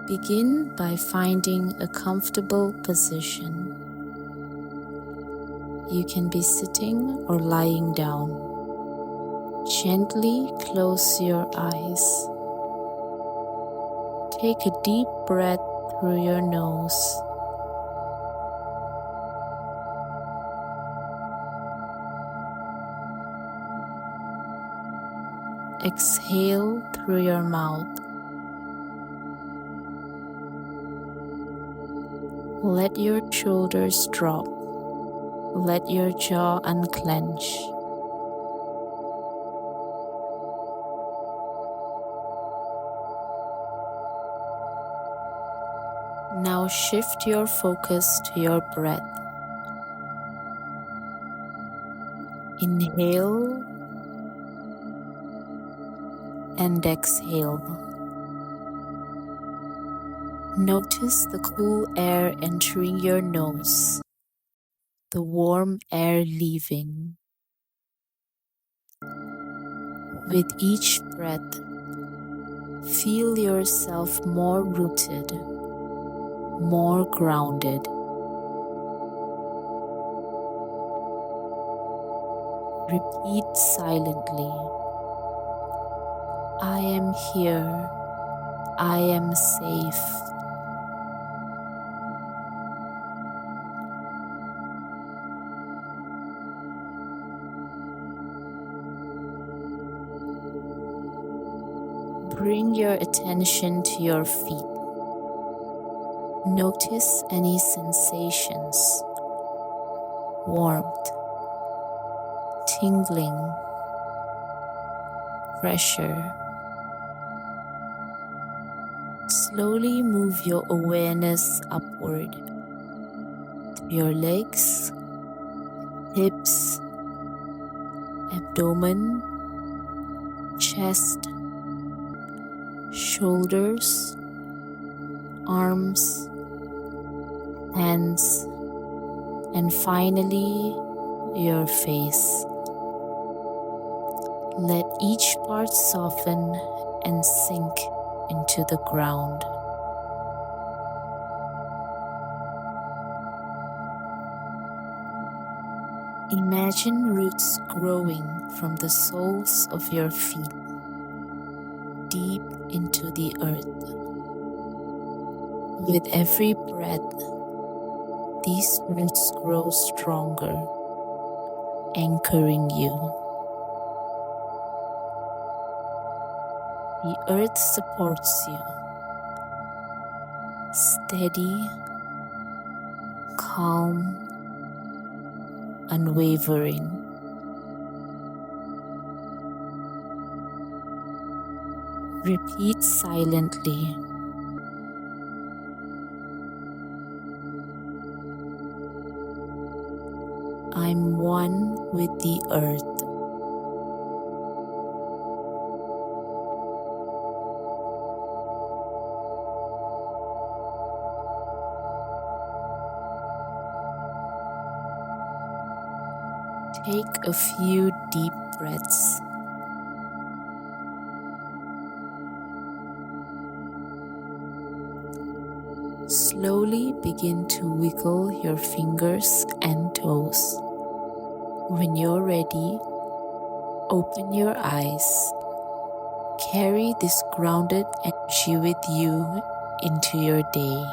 Begin by finding a comfortable position. You can be sitting or lying down. Gently close your eyes. Take a deep breath through your nose. Exhale through your mouth. Let your shoulders drop. Let your jaw unclench. Now shift your focus to your breath. Inhale and exhale. Notice the cool air entering your nose, the warm air leaving. With each breath, feel yourself more rooted, more grounded. Repeat silently. I am here. I am safe. Bring your attention to your feet. Notice any sensations, warmth, tingling, pressure. Slowly move your awareness upward to your legs, hips, abdomen, chest, shoulders, arms, hands, and finally your face. Let each part soften and sink into the ground. Imagine roots growing from the soles of your feet deep into the earth. With every breath, these roots grow stronger, anchoring you. The earth supports you, steady, calm, unwavering. Repeat silently. I'm one with the earth. Take a few deep breaths. Slowly begin to wiggle your fingers and toes. When you're ready, open your eyes. Carry this grounded energy with you into your day.